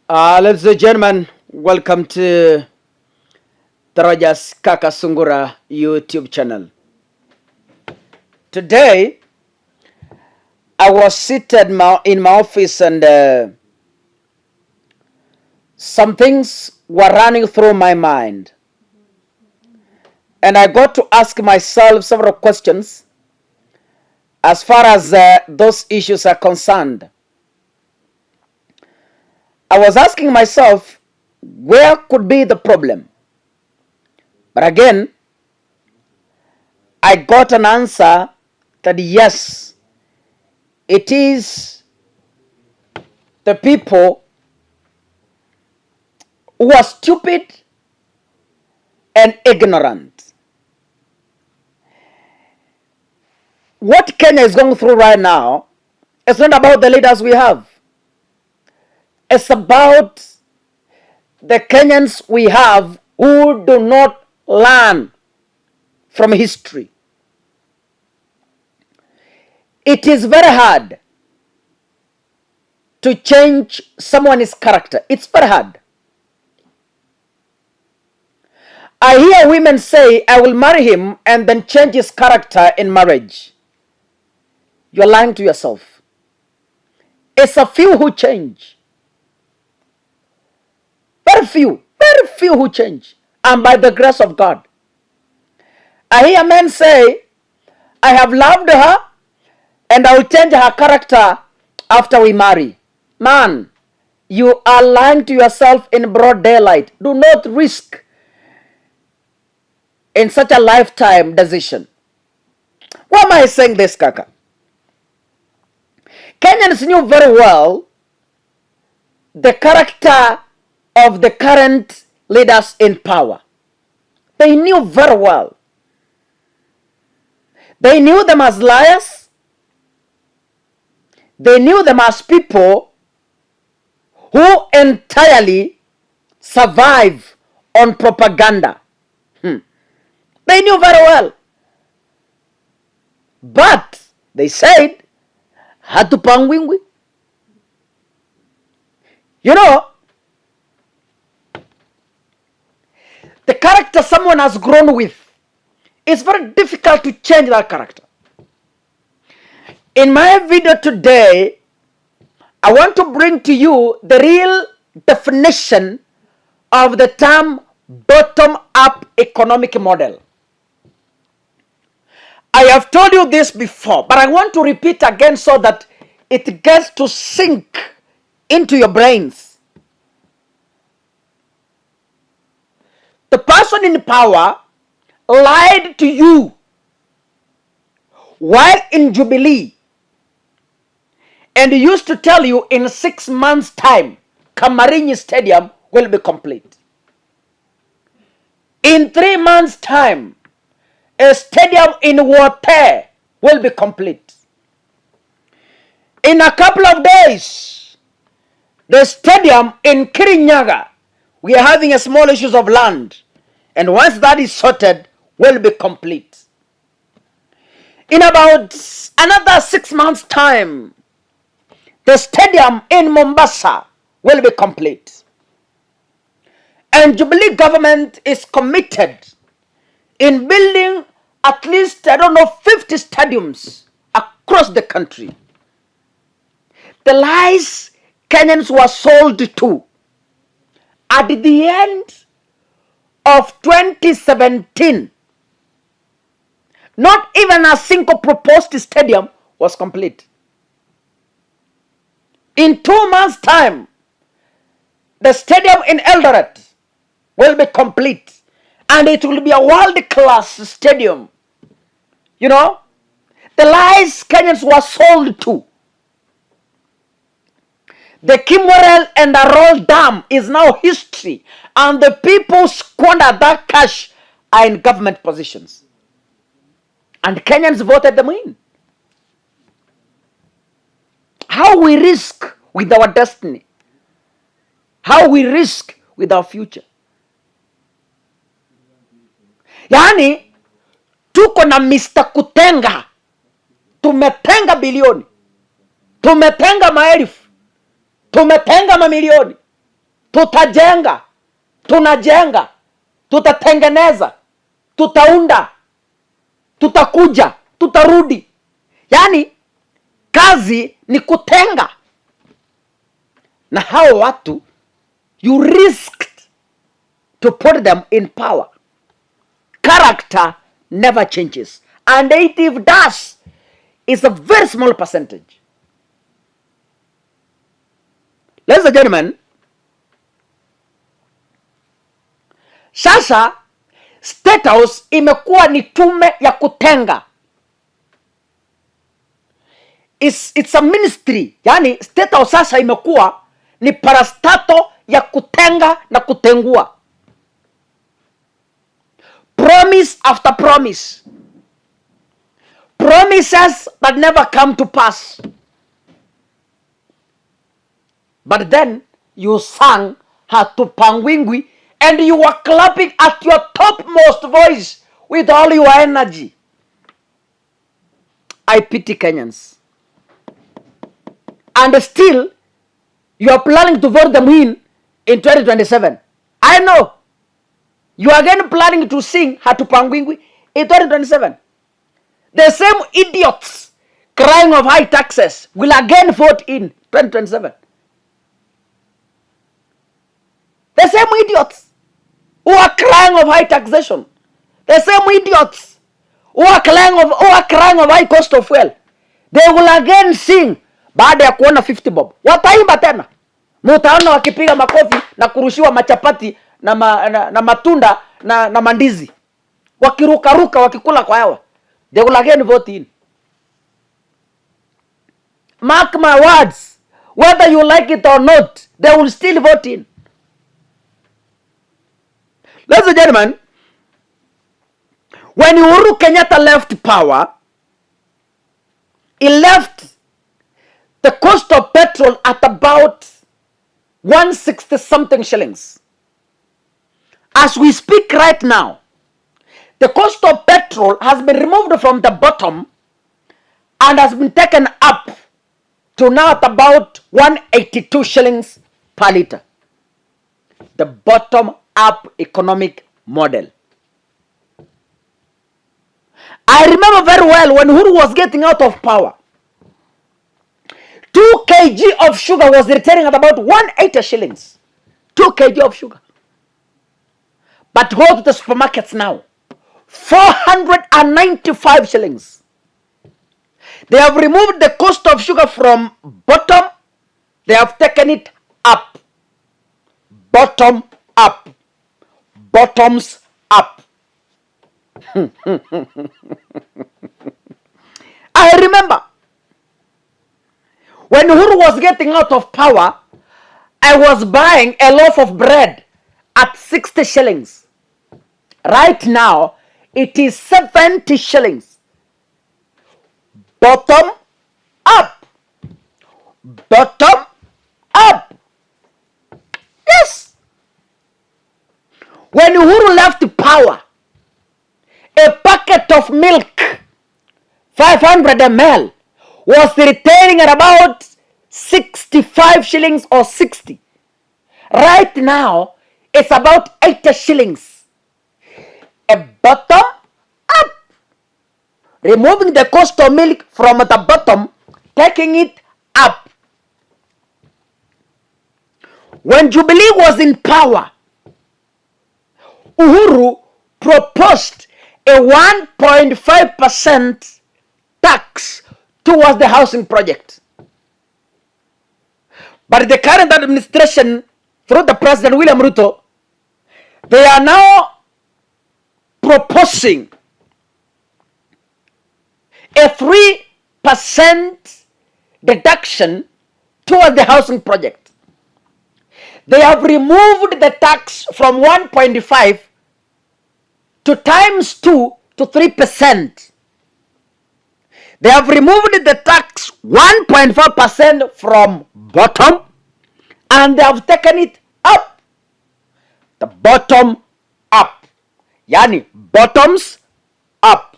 Ladies and gentlemen, welcome to the Rogers Kakasungura YouTube channel. Today, I was seated in my office and some things were running through my mind. And I got to ask myself several questions as far as those issues are concerned. I was asking myself, where could be the problem? But again, I got an answer that yes, it is the people who are stupid and ignorant. What Kenya is going through right now is not about the leaders we have. It's about the Kenyans we have who do not learn from history. It is very hard to change someone's character. It's very hard. I hear women say, I will marry him and then change his character in marriage. You're lying to yourself. It's a few who change. Very few who change. And by the grace of God. I hear men say, I have loved her and I will change her character after we marry. Man, you are lying to yourself in broad daylight. Do not risk in such a lifetime decision. Why am I saying this, Kaka? Kenyans knew very well the character of the current leaders in power. They knew very well. They knew them as liars. They knew them as people who entirely survive on propaganda. They knew very well. But they said, Hatupangwingwi. You know, the character someone has grown with, it's very difficult to change that character. In my video today, I want to bring to you the real definition of the term bottom-up economic model. I have told you this before, but I want to repeat again so that it gets to sink into your brains. The person in power lied to you while in Jubilee and used to tell you in 6 months' time, Kamarinyi Stadium will be complete. In 3 months' time, a stadium in Wote will be complete. In a couple of days, the stadium in Kirinyaga, we are having a small issues of land. And once that is sorted, will be complete. In about another 6 months' time, the stadium in Mombasa will be complete. And Jubilee government is committed in building at least, 50 stadiums across the country. The lies Kenyans were sold to at the end of 2017, not even a single proposed stadium was complete. In 2 months' time, the stadium in Eldoret will be complete. And it will be a world-class stadium. You know, the lies Kenyans were sold to. The Kimorel and the Roll Dam is now history. And the people squandered that cash are in government positions. And Kenyans voted them in. How we risk with our destiny. How we risk with our future. Yaani, tuko na Mr. Kutenga. Tumetenga bilioni. Tumetenga maelfu. Tumetenga mamilioni. Tutajenga, tunajenga, tutatengeneza, tutaunda, tutakuja, tutarudi. Yaani kazi ni kutenga. Na hao watu, you risked to put them in power. Character never changes. And if it does, it's a very small percentage. Ladies and gentlemen, sasa State House imekuwa ni tume ya kutenga. It's a ministry. Yani State House sasa imekuwa ni parastato ya kutenga na kutengua. Promise after promise. Promises that never come to pass. But then you sang Hatupangwingwi and you were clapping at your topmost voice with all your energy. I pity Kenyans. And still, you are planning to vote them in 2027. I know. You are again planning to sing Hatupangwingwi in 2027. The same idiots crying of high taxes will again vote in 2027. The same idiots who are crying of high taxation. The same idiots who are crying of high cost of fuel. They will again sing baada ya kuona 50 bob. Wataimba tena. Mutaona wakipiga makofi na kurushiwa machapati na matunda na mandizi. Wakiruka wakikula kwa hewa. They will again vote in. Mark my words. Whether you like it or not, they will still vote in. Ladies and gentlemen, when Uhuru Kenyatta left power, he left the cost of petrol at about 160 something shillings. As we speak right now, the cost of petrol has been removed from the bottom and has been taken up to now at about 182 shillings per liter. The bottom-up economic model. I remember very well when Uhuru was getting out of power, 2 kg of sugar was retailing at about 180 shillings. 2 kg of sugar. But go to the supermarkets now. 495 shillings. They have removed the cost of sugar from bottom. They have taken it up. Bottom up. Bottoms up. I remember when Uhuru was getting out of power, I was buying a loaf of bread at 60 shillings. Right now, it is 70 shillings. Bottom up. Bottom up. Yes. When Uhuru left power, a packet of milk, 500 ml, was retailing at about 65 shillings or 60. Right now, it's about 80 shillings. A bottom up. Removing the cost of milk from the bottom, taking it up. When Jubilee was in power, Uhuru proposed a 1.5% tax towards the housing project. But the current administration, through the President William Ruto, they are now proposing a 3% deduction towards the housing project. They have removed the tax from 1.5 to times 2 to 3%. They have removed the tax 1.5% from bottom and they have taken it up. The bottom up. Yani bottoms up.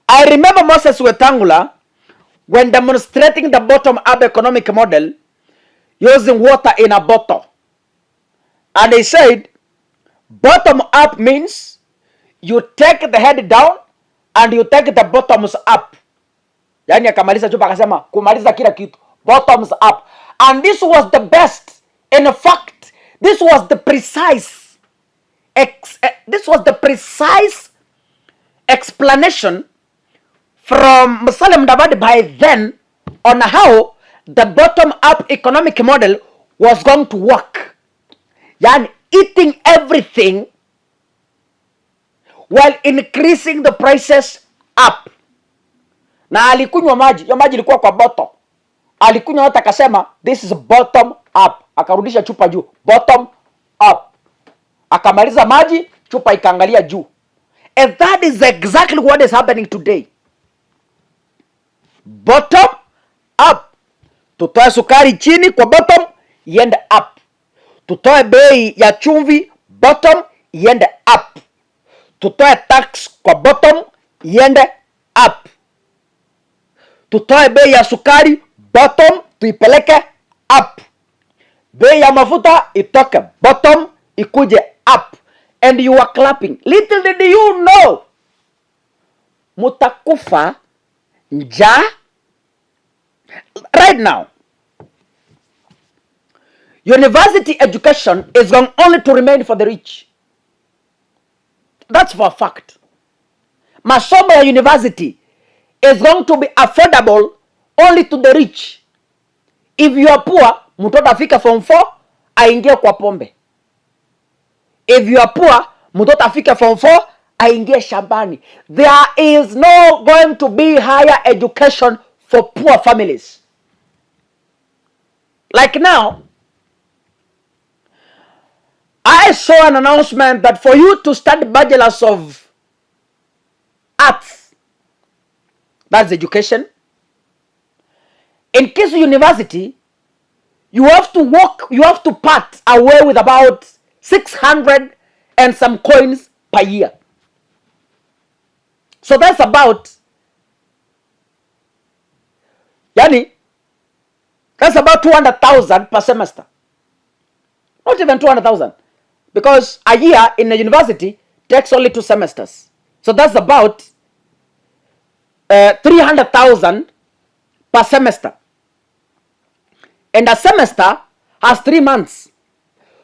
I remember Moses Wetangula when demonstrating the bottom up economic model using water in a bottle. And they said bottom up means you take the head down and you take the bottoms up. Yani akamaliza chupa akasema kumaliza kila kitu, bottoms up. And this was the best. In fact, this was the precise explanation from Musalia Mudavadi by then on how the bottom-up economic model was going to work. Yani eating everything while increasing the prices up. Na alikunywa maji, hiyo maji ilikuwa kwa bottom. Alikunywa yote akasema this is bottom up. Akarudisha chupa juu, bottom up. Akamaliza maji, chupa ikaangalia juu. And that is exactly what is happening today. Bottom up. Tutoe sukari chini kwa bottom, iende up. Tutoe bei ya chumvi bottom, iende up. Tutoe tax kwa bottom, iende up. Tutoe bei ya sukari bottom, tuipeleke up. Bei ya mafuta itoke bottom, ikuje up. And you are clapping. Little did you know, mutakufa njaa. Right now, university education is going only to remain for the rich. That's for a fact. Masomo ya university is going to be affordable only to the rich. If you are poor, mtoto afika form 4 aingie kwa pombe. If you are poor, mtoto afika form 4 aingie shambani. There is no going to be higher education for poor families. Like now, I saw an announcement that for you to study Bachelors of Arts, that's education, in Kisii University, you have to walk, you have to part away with about 600 and some coins per year. So that's about, that's about 200,000 per semester. Not even 200,000. Because a year in a university takes only 2 semesters. So that's about 300,000 per semester. And a semester has 3 months.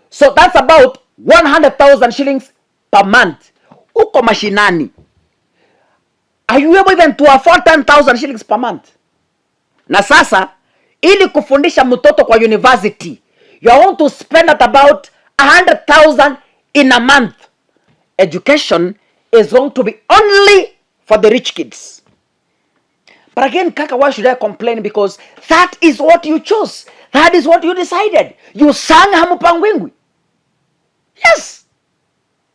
So that's about 100,000 shillings per month. Uko mashinani. Are you able even to afford 10,000 shillings per month? Na sasa, ili kufundisha mtoto kwa university, you are going to spend at about 100,000 in a month. Education is going to be only for the rich kids. But again, Kaka, why should I complain? Because that is what you chose. That is what you decided. You sang hamupangwingwi. Yes.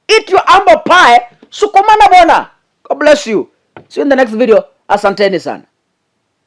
Eat your humble pie. Sukumana bona. God bless you. See you in the next video. Asanteni sana.